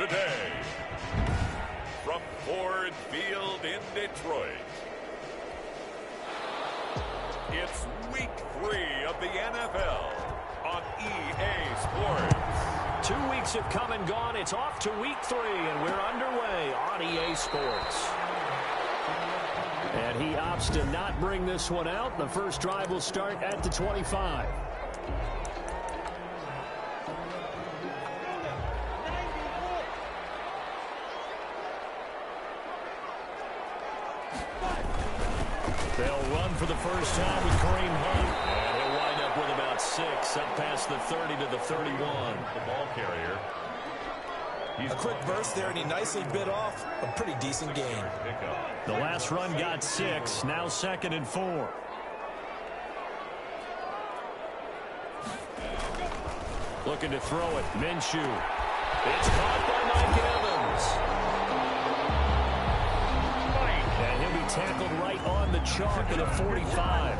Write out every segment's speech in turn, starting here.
today. From Ford Field in Detroit, it's Week 3 of the NFL on EA Sports. 2 weeks have come and gone. It's off to Week 3, and we're underway on EA Sports. And he opts to not bring this one out. The first drive will start at the 25. They'll run for the first time with Kareem Hunt. And he'll wind up with about 6, up past the 30 to the 31. The ball carrier. A quick burst there, and he nicely bit off a pretty decent gain. The last run got 6, now 2nd and 4. Looking to throw it, Minshew. It's caught by Mike Evans. And he'll be tackled right on the chalk at a 45.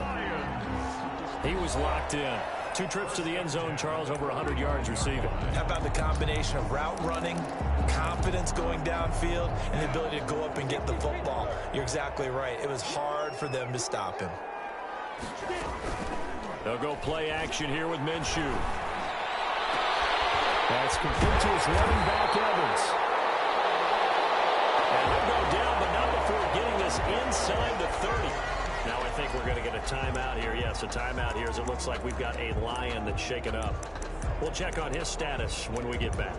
He was locked in. 2 trips to the end zone, Charles, over 100 yards receiving. How about the combination of route running, confidence going downfield, and the ability to go up and get the football? You're exactly right. It was hard for them to stop him. They'll go play action here with Minshew. That's complete to his running back, Evans. And he'll go down, but not before getting this inside the 30. Now I think we're going to get a timeout here. Yes, a timeout here as it looks like we've got a Lion that's shaken up. We'll check on his status when we get back.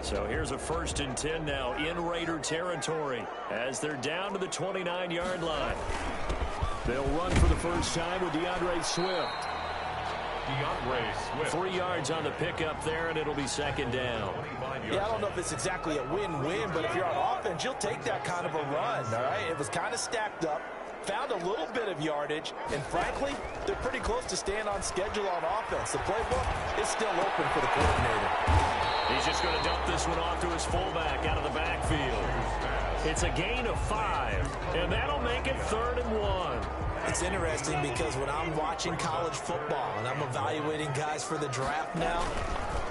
So here's a 1st and 10 now in Raider territory as they're down to the 29-yard line. They'll run for the first time with DeAndre Swift. 3 yards on the pickup there, and it'll be 2nd down. Yeah, I don't know if it's exactly a win-win, but if you're on offense, you'll take that kind of a run, all right? It was kind of stacked up, found a little bit of yardage, and frankly, they're pretty close to staying on schedule on offense. The playbook is still open for the coordinator. He's just going to dump this one off to his fullback out of the backfield. It's a gain of 5, and that'll make it 3rd and 1. It's interesting because when I'm watching college football and I'm evaluating guys for the draft now,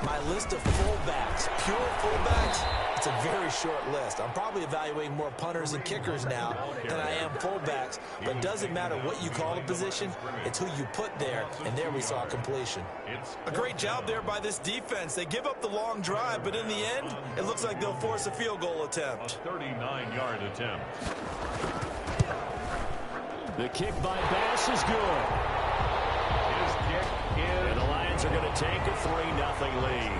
my list of fullbacks, pure fullbacks, it's a very short list. I'm probably evaluating more punters and kickers now than I am fullbacks, but it doesn't matter what you call a position, it's who you put there, and there we saw completion. A great job there by this defense. They give up the long drive, but in the end, it looks like they'll force a field goal attempt. A 39-yard attempt. The kick by Bass is good. His kick is... And the Lions are going to take a 3-0 lead.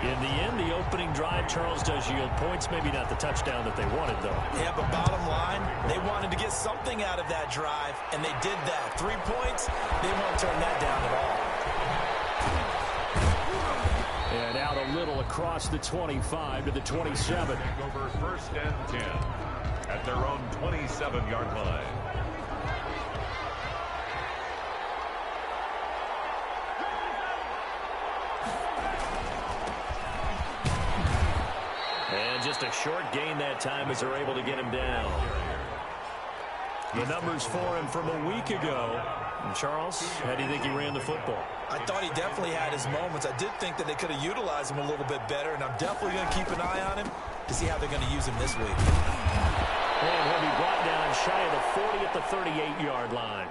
In the end, the opening drive, Charles, does yield points. Maybe not the touchdown that they wanted, though. Yeah, but bottom line, they wanted to get something out of that drive, and they did that. 3 points, they won't turn that down at all. And out a little across the 25 to the 27. Over 1st and 10 at their own 27-yard line. And just a short gain that time as they're able to get him down. The numbers for him from a week ago. And Charles, how do you think he ran the football? I thought he definitely had his moments. I did think that they could have utilized him a little bit better, and I'm definitely going to keep an eye on him to see how they're going to use him this week. And he'll be brought down shy of the 40 at the 38-yard line.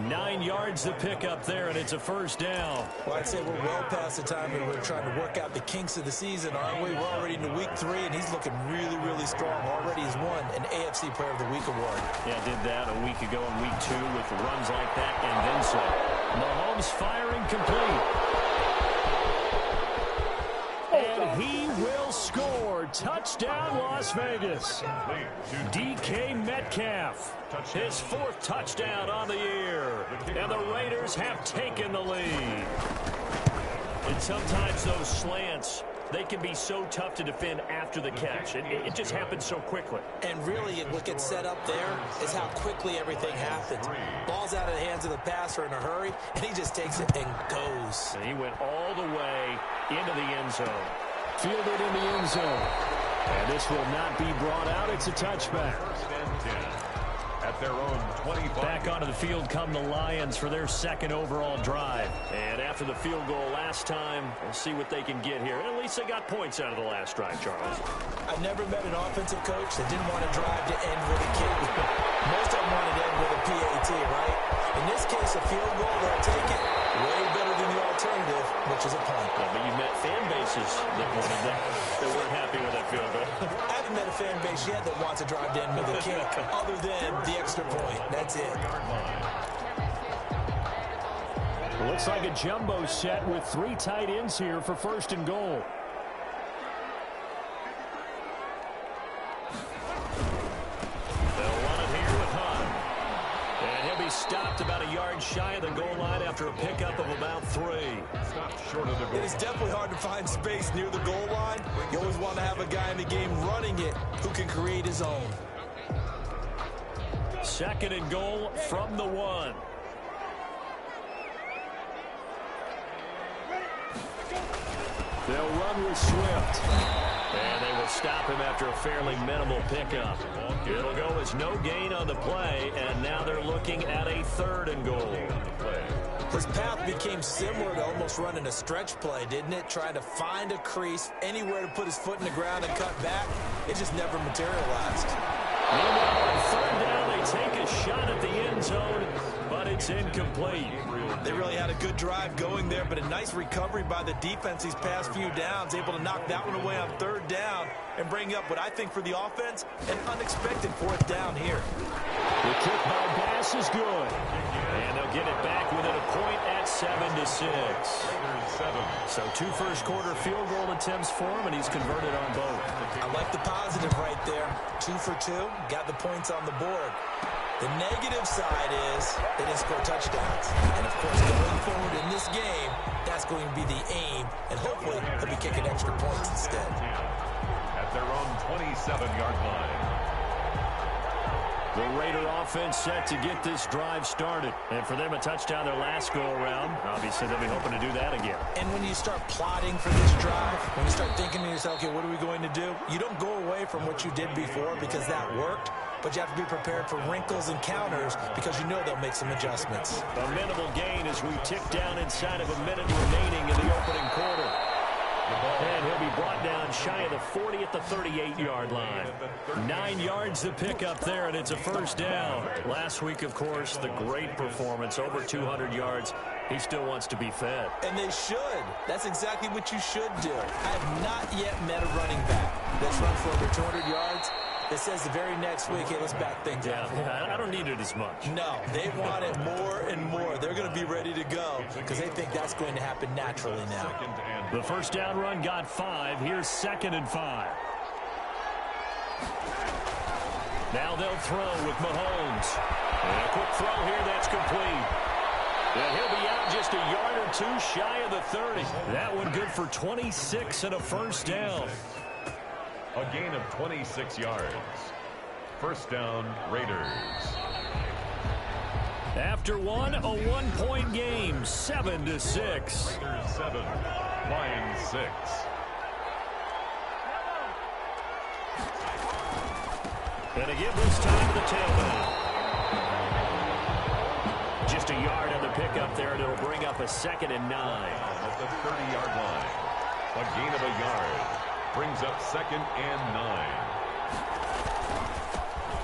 9 yards to pick up there, and it's a 1st down. Well, I'd say we're well past the time that we're trying to work out the kinks of the season, aren't we? We're already into Week 3, and he's looking really, really strong. Already he's won an AFC Player of the Week award. Yeah, did that a week ago in Week 2 with runs like that and then some. Mahomes firing complete. And he will score. Touchdown, Las Vegas. DK Metcalf. His 4th touchdown on the year. And the Raiders have taken the lead. And sometimes those slants, they can be so tough to defend after the catch. It just happens so quickly. And really, what gets set up there is how quickly everything happens. Ball's out of the hands of the passer in a hurry, and he just takes it and goes. And he went all the way into the end zone. Fielded in the end zone. And this will not be brought out. It's a touchback. 1st and 10 at at their own 25. Back onto the field come the Lions for their second overall drive. And after the field goal last time, we'll see what they can get here. At least they got points out of the last drive, Charles. I've never met an offensive coach that didn't want to drive to end with a kick. Most of them want to end with a PAT, right? In this case, a field goal, they'll take it. Way better than the alternative, which is a punt. Yeah, but you've met fan bases that wanted that. They weren't happy with that field goal. I haven't met a fan base yet that wants to drive to end with a kick, other than the extra point. That's it. Looks like a jumbo set with 3 tight ends here for first and goal. They'll run it here with Hunt. And he'll be stopped about a yard shy of the goal line after a pickup of about 3. Stopped short of the goal. It is definitely hard to find space near the goal line. You always want to have a guy in the game running it who can create his own. Second and goal from the 1. They'll run with Swift. And they will stop him after a fairly minimal pickup. It'll go as no gain on the play, and now they're looking at a third and goal. His path became similar to almost running a stretch play, didn't it? Trying to find a crease, anywhere to put his foot in the ground and cut back. It just never materialized. Meanwhile, on third down, they take a shot at the end zone, but it's incomplete. They really had a good drive going there, but a nice recovery by the defense these past few downs, able to knock that one away on third down and bring up what I think for the offense, an unexpected fourth down here. The kick by Bass is good. And they'll get it back within a point at 7-6. So 2 first-quarter field goal attempts for him, and he's converted on both. I like the positive right there. 2 for 2, got the points on the board. The negative side is they didn't score touchdowns. And, of course, going forward in this game, that's going to be the aim, and hopefully they'll be kicking extra points instead. At their own 27-yard line. The Raider offense set to get this drive started. And for them, a touchdown their last go-around. Obviously, they'll be hoping to do that again. And when you start plotting for this drive, when you start thinking to yourself, okay, what are we going to do? You don't go away from what you did before because that worked, but you have to be prepared for wrinkles and counters because you know they'll make some adjustments. A minimal gain as we tick down inside of a minute remaining in the opening quarter. And he'll be brought down shy of the 40 at the 38-yard line. 9 yards to pick up there, and it's a first down. Last week, of course, the great performance, over 200 yards. He still wants to be fed. And they should. That's exactly what you should do. I have not yet met a running back that's run for over 200 yards that says the very next week, hey, let's back things up. Yeah, I don't need it as much. No, they want it more and more. They're going to be ready to go because they think that's going to happen naturally now. The first down run got 5. Here's 2nd and 5. Now they'll throw with Mahomes. And a quick throw here that's complete. And he'll be out just a yard or 2 shy of the 30. That one good for 26 and a first down. A gain of 26 yards. First down, Raiders. After one, a 1-point game, 7-6. Raiders 7, Lions 6. And again this time to the tailback. Just a yard on the pickup there, and it'll bring up a 2nd and 9. At the 30-yard line. A gain of a yard. Brings up 2nd and 9.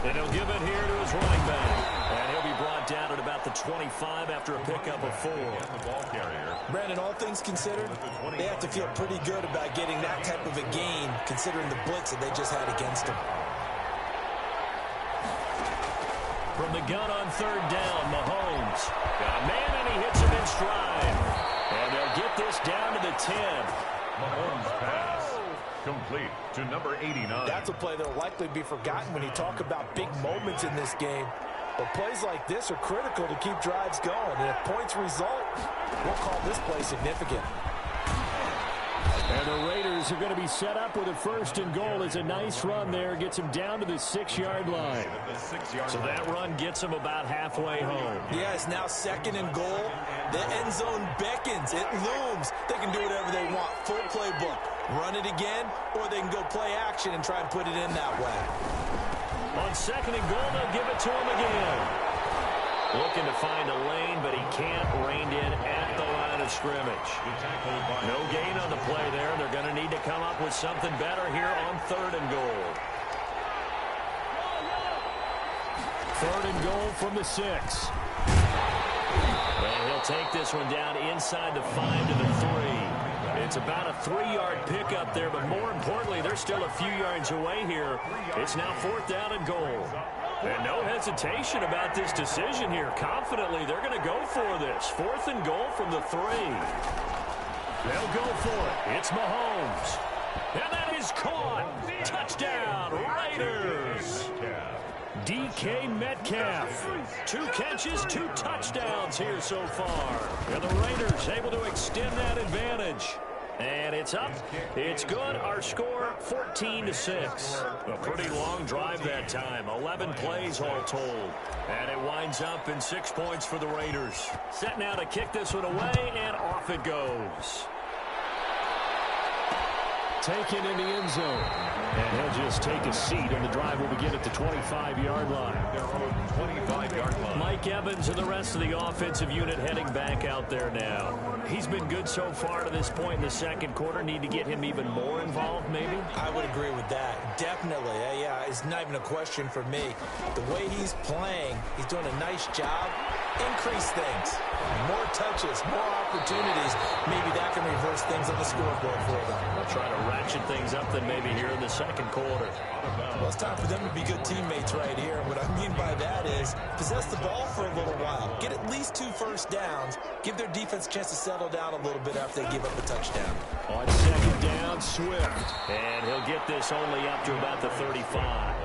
And he'll give it here to his running back. And he'll be brought down at about the 25 after a pickup of 4. The ball carrier. Brandon, all things considered, they have to feel pretty good about getting that type of a gain considering the blitz that they just had against them. From the gun on third down, Mahomes. Got a man, and he hits him in stride. And they'll get this down to the 10. Mahomes pass. Complete to number 89. That's a play that will likely be forgotten when you talk about big moments in this game. But plays like this are critical to keep drives going. And if points result, we'll call this play significant. And the Raiders are going to be set up with a first and goal. It's a nice run there. Gets him down to the 6-yard line. So that run gets him about halfway home. Yeah, it's now 2nd and goal. The end zone beckons. It looms. They can do whatever they want. Full playbook. Run it again, or they can go play action and try and put it in that way. On On second and goal, they'll give it to him again. Looking to find a lane, but he can't rein in at the line of scrimmage. No gain on the play there. They're going to need to come up with something better here on third and goal. Third and goal from the 6. And he'll take this one down inside the 5 to the 3. It's about a 3-yard pickup there, but more importantly, they're still a few yards away here. It's now 4th down and goal. And no hesitation about this decision here. Confidently, they're going to go for this. 4th and goal from the 3. They'll go for it. It's Mahomes. And that is caught. Touchdown, Raiders. DK Metcalf. 2 catches, 2 touchdowns here so far. And the Raiders able to extend that advantage. And it's up. It's good. Our score, 14-6. A pretty long drive that time. 11 plays all told. And it winds up in 6 points for the Raiders. Set now to kick this one away, and off it goes. Taken in the end zone. And he'll just take a seat, and the drive will begin at the 25-yard line. Their own 25-yard line. Mike Evans and the rest of the offensive unit heading back out there now. He's been good so far to this point in the second quarter. Need to get him even more involved, maybe? I would agree with that. Definitely. Yeah, it's not even a question for me. The way he's playing, he's doing a nice job. Increase things. More touches, more opportunities. Maybe that can reverse things on the scoreboard for them. They'll try to ratchet things up then maybe here in the second quarter. Well, it's time for them to be good teammates right here. And what I mean by that is possess the ball for a little while. Get at least 2 first downs. Give their defense a chance to settle down a little bit after they give up a touchdown. On second down, Swift. And he'll get this only up to about the 35.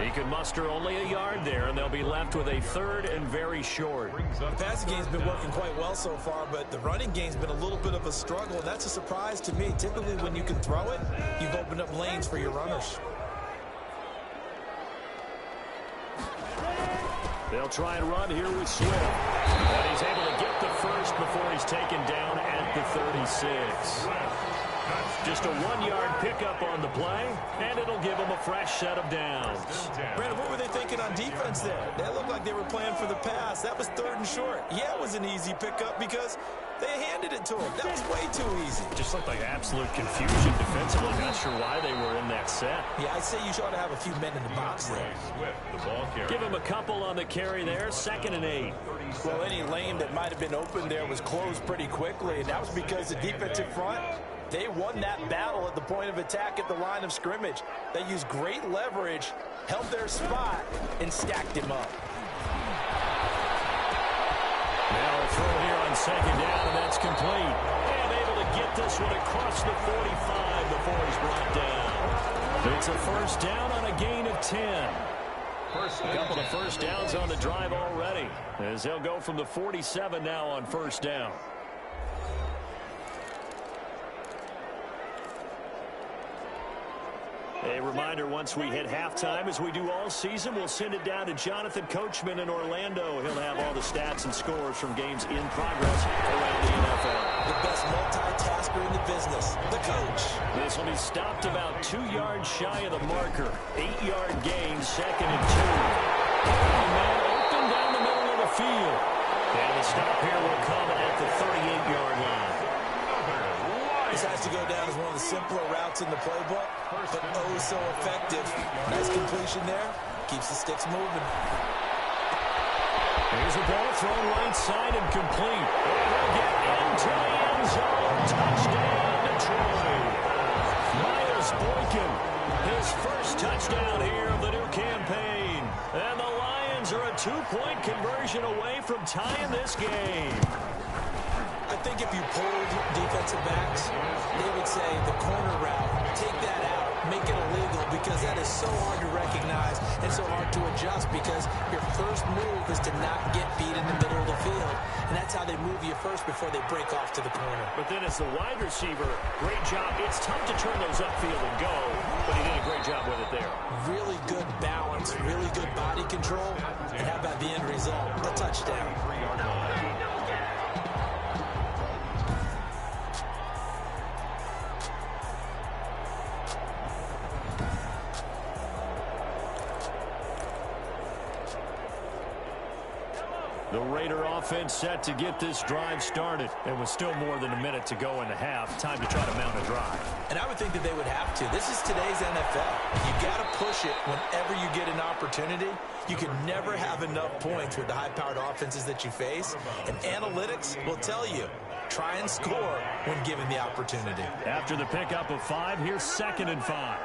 He can muster only a yard there, and they'll be left with a 3rd and very short. The passing game's been working quite well so far, but the running game's been a little bit of a struggle, and that's a surprise to me. Typically, when you can throw it, you've opened up lanes for your runners. They'll try and run here with Swift. And he's able to get the first before he's taken down at the 36. Just a 1-yard pickup on the play, and it'll give them a fresh set of downs. Brandon, what were they thinking on defense there? They looked like they were playing for the pass. That was 3rd and short. Yeah, it was an easy pickup because they handed it to him. That was way too easy. Just looked like absolute confusion defensively. Not sure why they were in that set. Yeah, I'd say you ought to have a few men in the box there. Give him a couple on the carry there. 2nd and 8. Well, any lane that might have been open there was closed pretty quickly, and that was because the defensive front, they won that battle at the point of attack at the line of scrimmage. They used great leverage, held their spot, and stacked him up. Now a throw here on second down, and that's complete. And able to get this one across the 45 before he's brought down. It's a first down on a gain of 10. A couple of first downs on the drive already, as they'll go from the 47 now on first down. A reminder, once we hit halftime, as we do all season, we'll send it down to Jonathan Coachman in Orlando. He'll have all the stats and scores from games in progress around the NFL. The best multitasker in the business, the coach. This will be stopped about 2 yards shy of the marker. 8-yard gain, 2nd and 2. Man open down the middle of the field. And the stop here will come at the 38-yard line. This has to go down as one of the simpler routes in the playbook, but oh so effective. Nice completion there. Keeps the sticks moving. Here's a ball thrown right side and complete. And he'll get into the end zone. Touchdown, Detroit. Miles Boykin, his first touchdown here of the new campaign. And the Lions are a 2-point conversion away from tying this game. I think if you pulled defensive backs, they would say the corner route, take that out, make it illegal, because that is so hard to recognize and so hard to adjust, because your first move is to not get beat in the middle of the field, and that's how they move you first before they break off to the corner. But then as the wide receiver, great job. It's tough to turn those upfield and go, but he did a great job with it there. Really good balance, really good body control, and how about the end result? A touchdown. The Raider offense set to get this drive started. And with still more than a minute to go in the half, time to try to mount a drive. And I would think that they would have to. This is today's NFL. You got to push it whenever you get an opportunity. You can never have enough points with the high-powered offenses that you face. And analytics will tell you, try and score when given the opportunity. After the pickup of 5, here's 2nd and 5.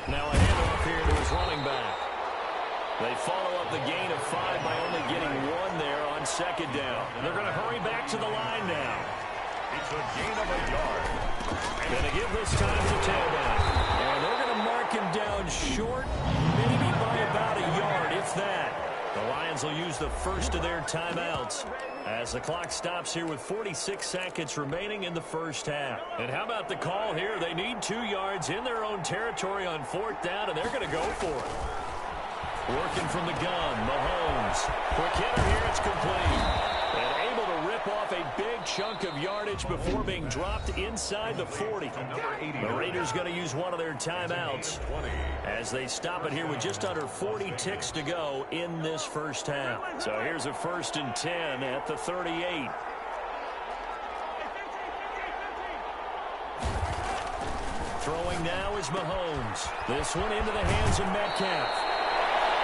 Now a handoff here to his running back. They follow up the gain of 5 by only getting 1 there on 2nd down. They're going to hurry back to the line now. It's a gain of a yard. Going to give this time to tailback. And they're going to mark him down short, maybe by about a yard, if that. The Lions will use the first of their timeouts as the clock stops here with 46 seconds remaining in the first half. And how about the call here? They need 2 yards in their own territory on 4th down, and they're going to go for it. Working from the gun, Mahomes. Quick hitter here, it's complete. And able to rip off a big chunk of yardage before being dropped inside the 40. The Raiders going to use one of their timeouts as they stop it here with just under 40 ticks to go in this first half. So here's a 1st and 10 at the 38. Throwing now is Mahomes. This one into the hands of Metcalf.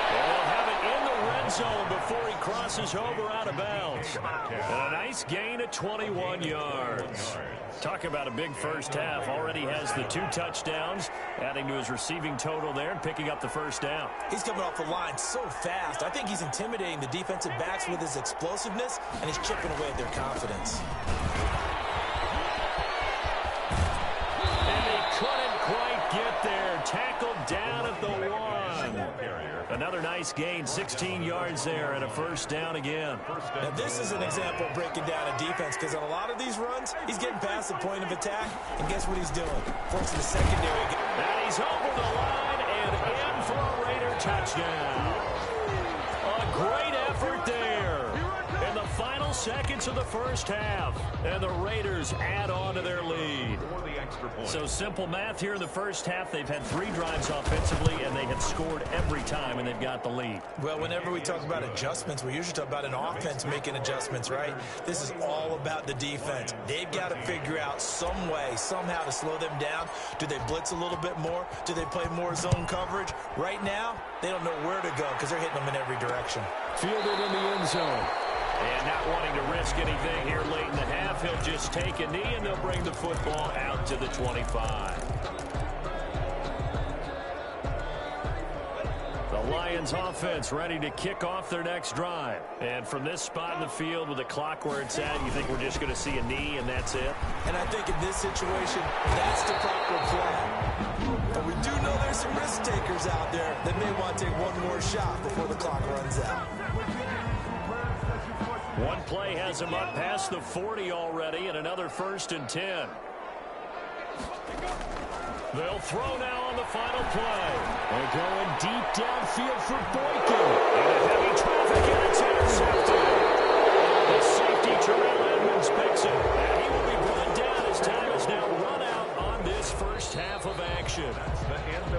And they'll have it in the red zone before he crosses over out of bounds. And a nice gain of 21 yards. Talk about a big first half. Already has the 2 touchdowns, adding to his receiving total there and picking up the first down. He's coming off the line so fast. I think he's intimidating the defensive backs with his explosiveness, and he's chipping away at their confidence. And they couldn't quite get there. Tackled down at the 1. Another nice gain, 16 yards there, and a first down again. Now, this is an example of breaking down a defense, because on a lot of these runs, he's getting past the point of attack, and guess what he's doing? Forcing the secondary. And he's over the line and in for a Raider touchdown. A great effort there in the final seconds of the first half. And the Raiders add on to their lead. So simple math here in the first half. They've had 3 drives offensively, and they have scored every time, and they've got the lead. Well, whenever we talk about adjustments, we usually talk about an offense making adjustments, right? This is all about the defense. They've got to figure out some way, somehow to slow them down. Do they blitz a little bit more? Do they play more zone coverage? Right now, they don't know where to go because they're hitting them in every direction. Fielded in the end zone. And not wanting to risk anything here late in the half, he'll just take a knee, and they'll bring the football out to the 25. The Lions offense ready to kick off their next drive. And from this spot in the field with the clock where it's at, you think we're just going to see a knee and that's it? And I think in this situation, that's the proper play. But we do know there's some risk takers out there that may want to take one more shot before the clock runs out. One play has him up past the 40 already, and another 1st and 10. They'll throw now on the final play. They're going deep downfield for Boykin. And heavy traffic, and it's intercepted. The safety, Terrell Edmonds, picks it. And he will be brought down as time is now run out on this first half of action.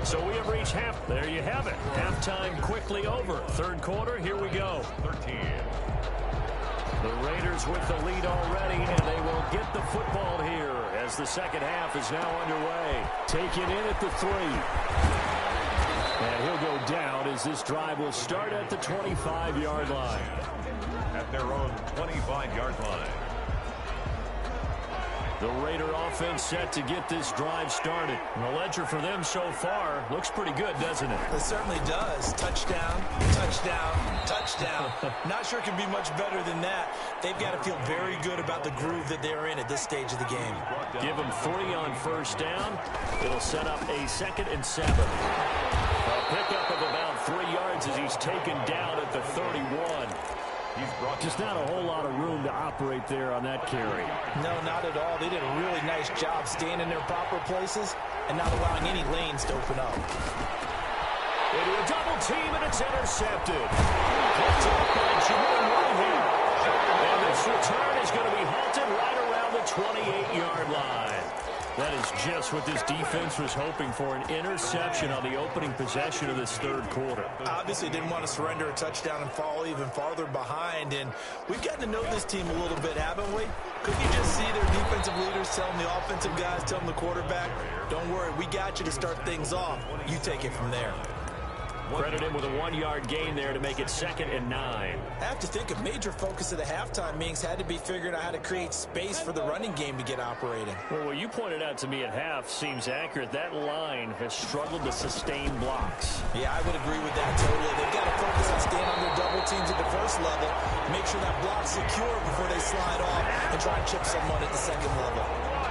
So we have reached half. There you have it. Halftime quickly over. 3rd quarter, here we go. 13. The Raiders with the lead already, and they will get the football here as the second half is now underway. Taken in at the 3. And he'll go down as this drive will start at the 25-yard line. At their own 25-yard line. The Raider offense set to get this drive started. The ledger for them so far looks pretty good, doesn't it? It certainly does. Touchdown, touchdown, touchdown. Not sure it can be much better than that. They've got to feel very good about the groove that they're in at this stage of the game. Give them 3 on first down. It'll set up a 2nd and 7. A pickup of about 3 yards as he's taken down at the 31. Just not a whole lot of room to operate there on that carry. No, not at all. They did a really nice job staying in their proper places and not allowing any lanes to open up. Into a double team, and it's intercepted. Picked up by Jamal Whitehead. And this return is going to be halted right around the 28-yard line. That is just what this defense was hoping for, an interception on the opening possession of this third quarter. Obviously didn't want to surrender a touchdown and fall even farther behind, and we've gotten to know this team a little bit, haven't we? Couldn't you just see their defensive leaders telling the offensive guys, telling the quarterback, don't worry, we got you to start things off. You take it from there. Credit him with a 1-yard gain there to make it 2nd and 9. I have to think a major focus of the halftime meetings had to be figuring out how to create space for the running game to get operating. Well, what you pointed out to me at half seems accurate. That line has struggled to sustain blocks. Yeah, I would agree with that totally. They've got to focus on staying on their double teams at the first level, make sure that block's secure before they slide off and try and chip someone at the second level.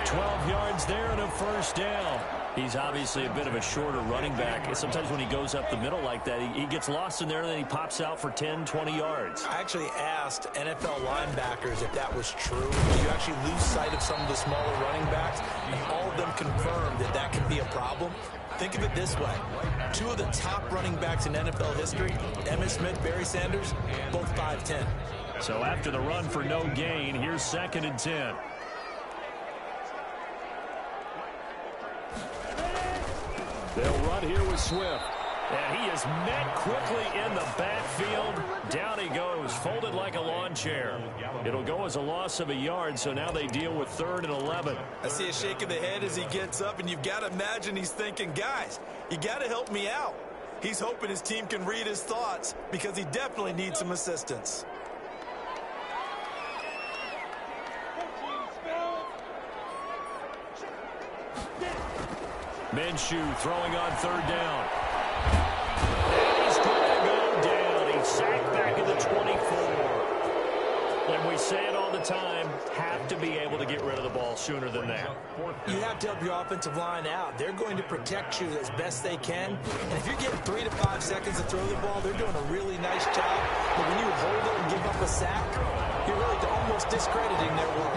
12 yards there and a first down. He's obviously a bit of a shorter running back. Sometimes when he goes up the middle like that, he gets lost in there and then he pops out for 10, 20 yards. I actually asked NFL linebackers if that was true. Do you actually lose sight of some of the smaller running backs? And all of them confirmed that that can be a problem. Think of it this way. 2 of the top running backs in NFL history, Emmitt Smith, Barry Sanders, both 5'10". So after the run for no gain, here's 2nd and 10. They'll run here with Swift. And he is met quickly in the backfield. Down he goes, folded like a lawn chair. It'll go as a loss of a yard, so now they deal with 3rd and 11. I see a shake of the head as he gets up, and you've got to imagine he's thinking, guys, you got to help me out. He's hoping his team can read his thoughts because he definitely needs some assistance. Minshew throwing on 3rd down. And he's going to go down. He's sacked back at the 24. And we say it all the time, have to be able to get rid of the ball sooner than that. You have to help your offensive line out. They're going to protect you as best they can. And if you're getting 3 to 5 seconds to throw the ball, they're doing a really nice job. But when you hold it and give up a sack, you're really almost discrediting their work.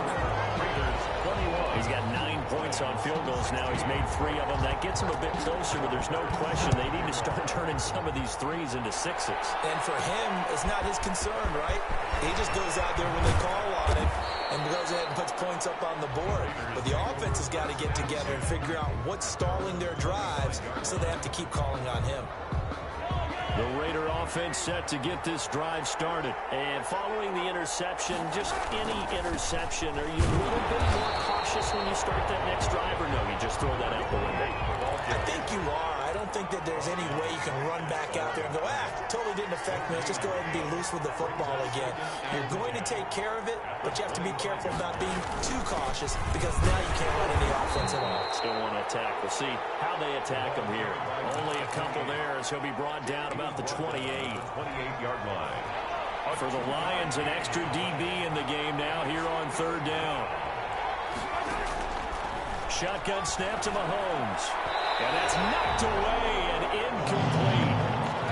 He's got 9 points on field goals now. He's made 3 of them. That gets him a bit closer, but there's no question they need to start turning some of these 3s into 6s. And for him, it's not his concern, right? He just goes out there when they call on him and goes ahead and puts points up on the board. But the offense has got to get together and figure out what's stalling their drives, so they have to keep calling on him. The Raider offense set to get this drive started. And following the interception, just any interception, are you a little bit more cautious when you start that next drive, or no, you just throw that out the window? I think you are. I don't think that there's any way you can run back out there and go, totally didn't affect me. Let's just go ahead and be loose with the football again. You're going to take care of it, but you have to be careful about being too cautious because now you can't run any offense at all. Still want to attack. We'll see how they attack him here. Only a couple there as he'll be brought down about the 28-yard line. For the Lions, an extra DB in the game now here on 3rd down. Shotgun snap to Mahomes. And that's knocked away and incomplete.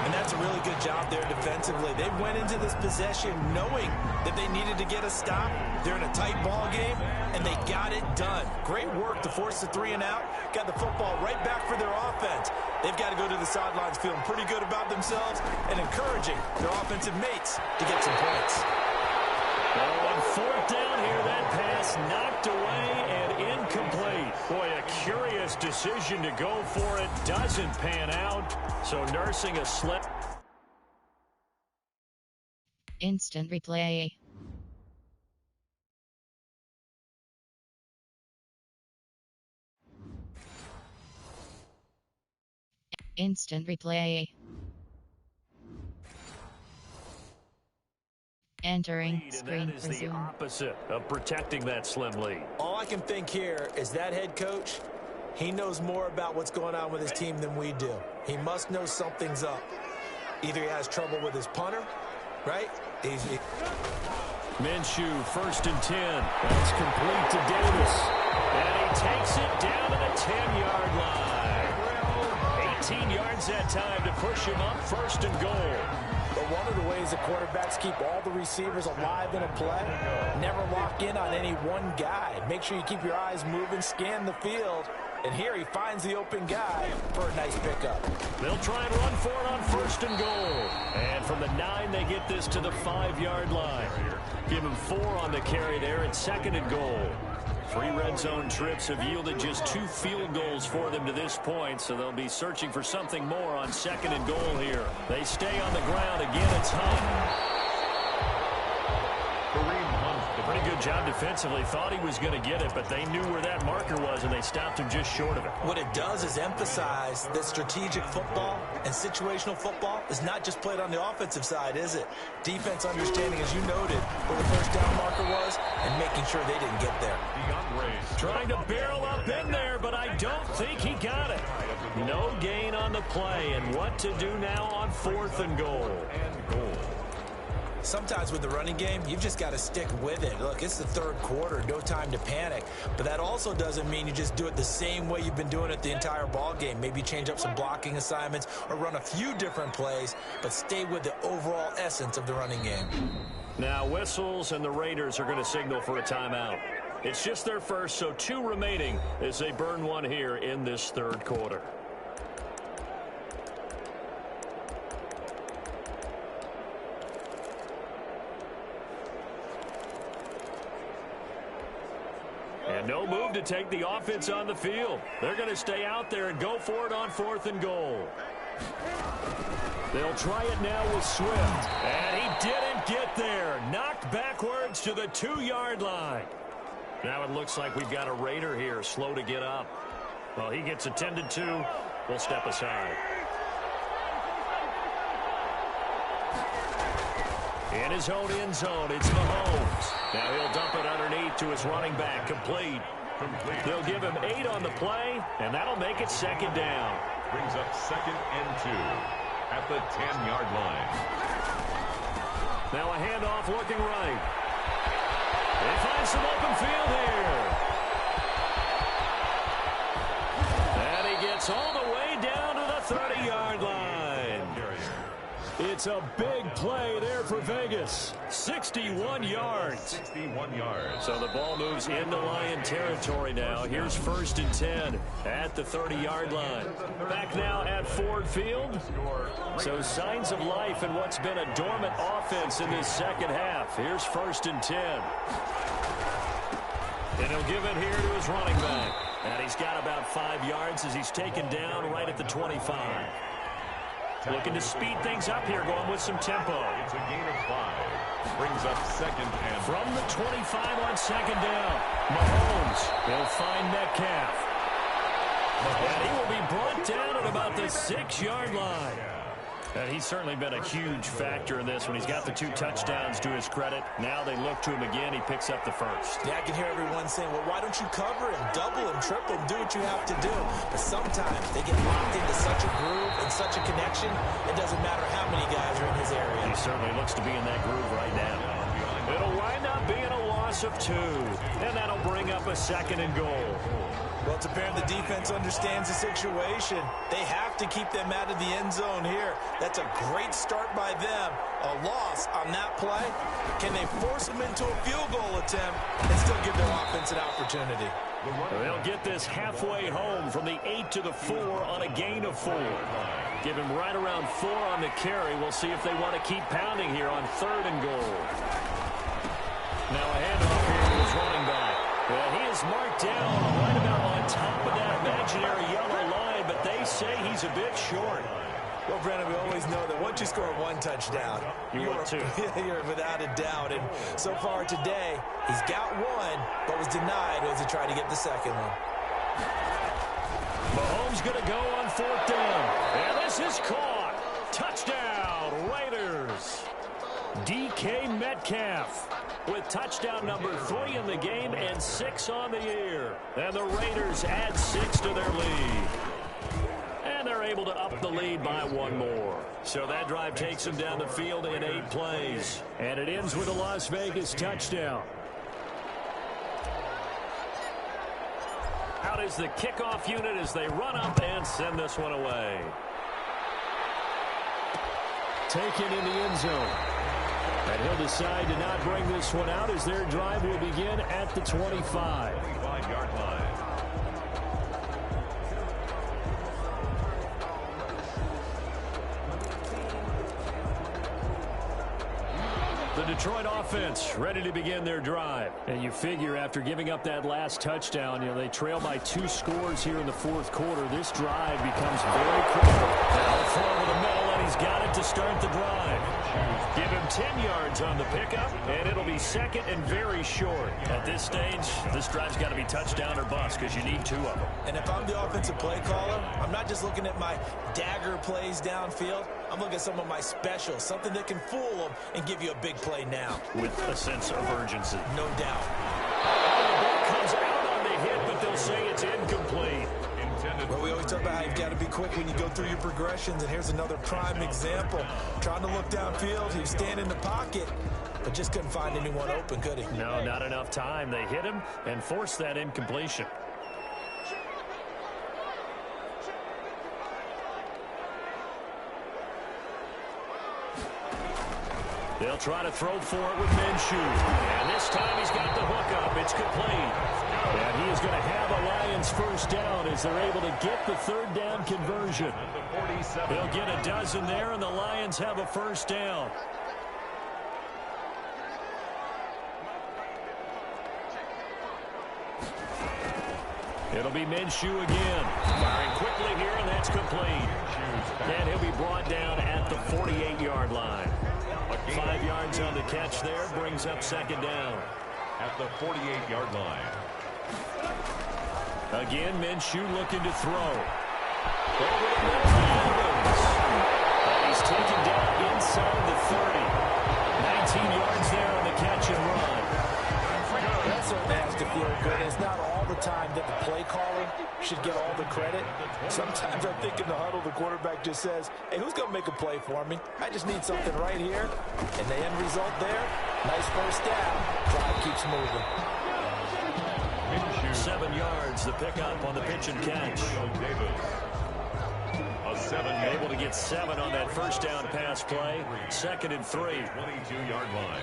And that's a really good job there defensively. They went into this possession knowing that they needed to get a stop. They're in a tight ball game, and they got it done. Great work to force the 3 and out. Got the football right back for their offense. They've got to go to the sidelines feeling pretty good about themselves and encouraging their offensive mates to get some points. On 4th down here, that pass knocked away and incomplete. Boy, a curious decision to go for it. Doesn't pan out. So nursing a slip. Instant replay. Instant replay. Entering screen that is the opposite of protecting that slim lead. All I can think here is that head coach, he knows more about what's going on with his team than we do. He must know something's up. Either he has trouble with his punter, right? Minshew, 1st and 10. That's complete to Davis. And he takes it down to the 10-yard line. 18 yards that time to push him up, 1st and goal. But one of the ways the quarterbacks keep all the receivers alive in a play, never lock in on any one guy. Make sure you keep your eyes moving, scan the field, and here he finds the open guy for a nice pickup. They'll try and run for it on 1st and goal. And from the 9, they get this to the 5-yard line. Give him 4 on the carry there at 2nd and goal. 3 red zone trips have yielded just 2 field goals for them to this point, so they'll be searching for something more on 2nd and goal here. They stay on the ground. Again, it's Hunt. Pretty good job defensively. Thought he was going to get it, but they knew where that marker was, and they stopped him just short of it. What it does is emphasize that strategic football and situational football is not just played on the offensive side, is it? Defense understanding, as you noted, where the first down marker was and making sure they didn't get there. Trying to barrel up in there, but I don't think he got it. No gain on the play, and what to do now on 4th and goal. Sometimes with the running game, you've just got to stick with it. Look, it's the 3rd quarter, no time to panic. But that also doesn't mean you just do it the same way you've been doing it the entire ball game. Maybe change up some blocking assignments or run a few different plays, but stay with the overall essence of the running game. Now whistles, and the Raiders are going to signal for a timeout. It's just their first, so 2 remaining as they burn one here in this 3rd quarter. And no move to take the offense on the field. They're going to stay out there and go for it on 4th and goal. They'll try it now with Swift. And he didn't get there. Knocked backwards to the 2-yard line. Now it looks like we've got a Raider here, slow to get up. Well, he gets attended to. We'll step aside. In his own end zone, it's Mahomes. Now he'll dump it underneath to his running back. Complete. They'll give him 8 on the play, and that'll make it 2nd down. Brings up 2nd and 2 at the 10-yard line. Now a handoff looking right. They find some open field here. And he gets all the way down to the 30-yard line. It's a big play there for Vegas. 61 yards. 61 yards. So the ball moves into Lion territory now. Here's 1st and 10 at the 30-yard line. Back now at Ford Field. So signs of life in what's been a dormant offense in this 2nd half. Here's 1st and 10. And he'll give it here to his running back. And he's got about 5 yards as he's taken down right at the 25. Looking to speed things up here, going with some tempo. It's a gain of 5. Brings up 2nd and... From the 25 on 2nd down. Mahomes, he'll find Metcalf. And he will be brought down at about the 6-yard line. And he's certainly been a huge factor in this when he's got the 2 touchdowns to his credit. Now they look to him again. He picks up the 1st. Yeah, I can hear everyone saying, well, why don't you cover him, double him, triple him, do what you have to do. But sometimes they get locked into such a groove and such a connection, it doesn't matter how many guys are in his area. He certainly looks to be in that groove right now. It'll wind up being a loss of 2. And that'll bring up a 2nd and goal. Well, it's apparent the defense understands the situation. They have to keep them out of the end zone here. That's a great start by them. A loss on that play. Can they force them into a field goal attempt and still give their offense an opportunity? They'll get this halfway home from the 8 to the 4 on a gain of 4. Give him right around 4 on the carry. We'll see if they want to keep pounding here on 3rd and goal. Now a handoff here to his running back. Well, he is marked down right about on top of that imaginary yellow line, but they say he's a bit short. Well, Brennan, we always know that once you score 1 touchdown, you're without a doubt. And so far today, he's got 1, but was denied as he tried to get the 2nd one. Mahomes going to go on 4th down. And this is caught. Touchdown, Raiders. DK Metcalf with touchdown number 3 in the game and 6 on the year. And the Raiders add 6 to their lead. And they're able to up the lead by 1 more. So that drive takes them down the field in 8 plays. And it ends with a Las Vegas touchdown. Out is the kickoff unit as they run up and send this one away. Taken in the end zone. And he'll decide to not bring this one out as their drive will begin at the 25. 25-yard line. The Detroit offense ready to begin their drive. And you figure after giving up that last touchdown, they trail by 2 scores here in the fourth quarter. This drive becomes very critical. Now throw to the middle, and he's got it to start the drive. Give him 10 yards on the pickup, and it'll be second and very short. At this stage, this drive's got to be touchdown or bust because you need 2 of them. And if I'm the offensive play caller, I'm not just looking at my dagger plays downfield. I'm looking at some of my specials, something that can fool them and give you a big play now. With a sense of urgency. No doubt. The ball comes out on the hit, but they'll say it's incomplete. Well, we always talk about how you've got to be quick when you go through your progressions, and here's another prime example. Trying to look downfield, he was standing in the pocket, but just couldn't find anyone open, could he? No, not enough time. They hit him and forced that incompletion. They'll try to throw for it with Minshew. And this time he's got the hook up. It's complete. And he is going to have a Lions first down as they're able to get the third down conversion. They'll get a dozen there, and the Lions have a first down. It'll be Minshew again. Firing quickly here, and that's complete. And he'll be brought down at the 48-yard line. 5 yards on the catch there, brings up second down. At the 48-yard line. Again, Minshew looking to throw. Over the middle to Evans. And he's taken down inside the 30. 19 yards there on the catch and run. That certainly has to feel good. It's not all the time that the play caller should get all the credit. Sometimes I think in the huddle, the quarterback just says, hey, who's going to make a play for me? I just need something right here. And the end result there, nice first down. Drive keeps moving. 7 yards, the pickup on the pitch and catch. Able to get 7 on that first down pass play. Second and 3. 22-yard line.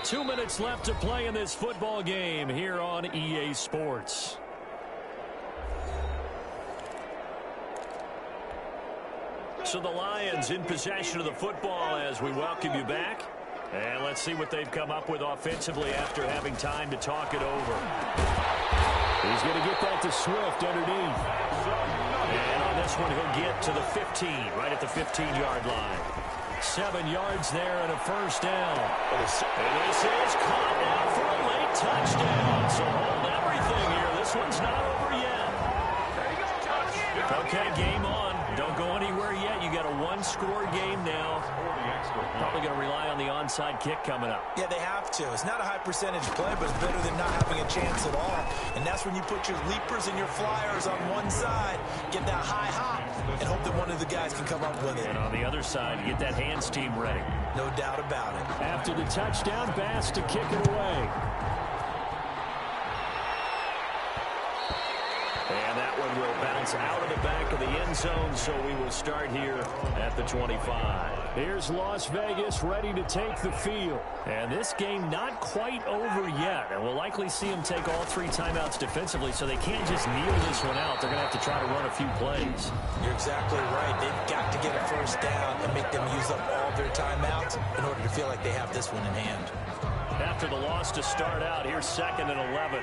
2 minutes left to play in this football game here on EA Sports. So the Lions in possession of the football as we welcome you back. And let's see what they've come up with offensively after having time to talk it over. He's going to get that to Swift underneath. And on this one, he'll get to the 15, right at the 15-yard line. 7 yards there and a first down. And this is caught now for a late touchdown. So hold everything here. This one's not over yet. Okay, game on. Don't go anywhere yet. You got a 1-score game now. Probably going to rely on the onside kick coming up. Yeah, they have to. It's not a high percentage play, but it's better than not having a chance at all. And that's when you put your leapers and your flyers on one side, get that high hop, and hope that one of the guys can come up with it. And on the other side, you get that hands team ready. No doubt about it. After the touchdown, Bass to kick it away. And that one will bounce out of the back of the end zone, so we will start here at the 25. Here's Las Vegas ready to take the field. And this game not quite over yet. And we'll likely see them take all 3 timeouts defensively, so they can't just kneel this one out. They're going to have to try to run a few plays. You're exactly right. They've got to get a first down and make them use up all their timeouts in order to feel like they have this one in hand. After the loss to start out, here's 2nd and 11.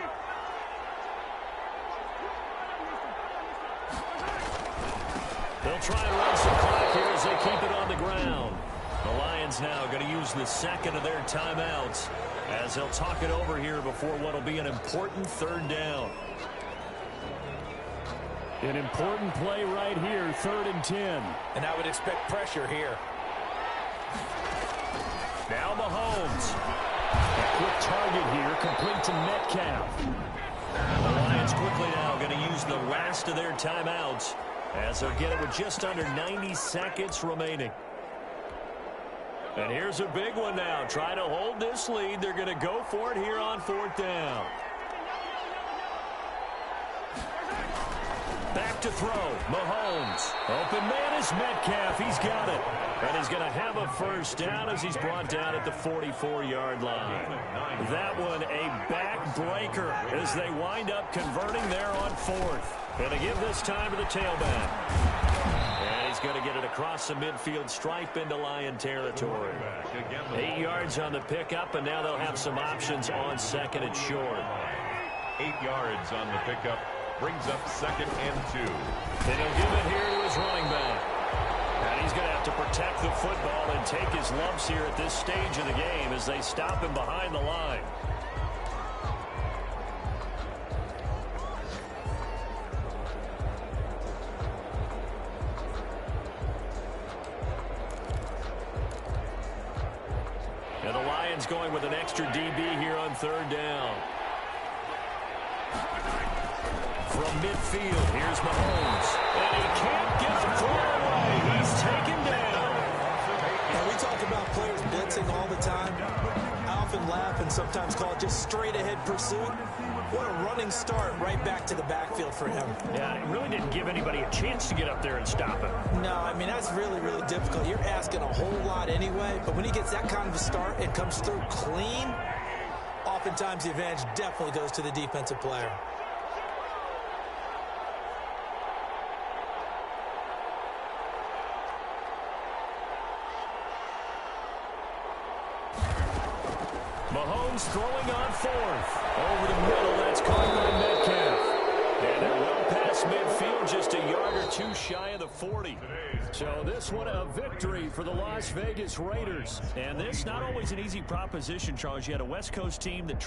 They'll try and run some clock here as they keep it on the ground. The Lions now going to use the second of their timeouts as they'll talk it over here before what will be an important third down. An important play right here, 3rd and 10. And I would expect pressure here. Now Mahomes. A quick target here, complete to Metcalf. The Lions quickly now going to use the last of their timeouts as they'll get it with just under 90 seconds remaining. And here's a big one now. Try to hold this lead. They're going to go for it here on 4th down. Back to throw. Mahomes. Open man is Metcalf. He's got it. And he's going to have a first down as he's brought down at the 44-yard line. That one a backbreaker as they wind up converting there on 4th. And to give this time to the tailback. And he's He's going to get it across the midfield stripe into Lion territory. 8 yards on the pickup, and now they'll have some options on second and short. 8 yards on the pickup. Brings up second and 2. And he'll give it here to his running back. And he's going to have to protect the football and take his lumps here at this stage of the game as they stop him behind the line. And the Lions going with an extra DB here on third down. From midfield, here's Mahomes. And he can't get the throw away. He's taken down. And we talk about players blitzing all the time. I often laugh and sometimes call it just straight-ahead pursuit. What a running start right back to the backfield for him. Yeah, it really didn't give anybody a chance to get up there and stop him. No, I mean, that's really, really difficult. You're asking a whole lot anyway, but when he gets that kind of a start and comes through clean, oftentimes the advantage definitely goes to the defensive player. Mahomes throwing on fourth. Over the middle, that's caught by Metcalf. And they're well past midfield, just a yard or two shy of the 40. So this one a victory for the Las Vegas Raiders. And this not always an easy proposition, Charles. You had a West Coast team that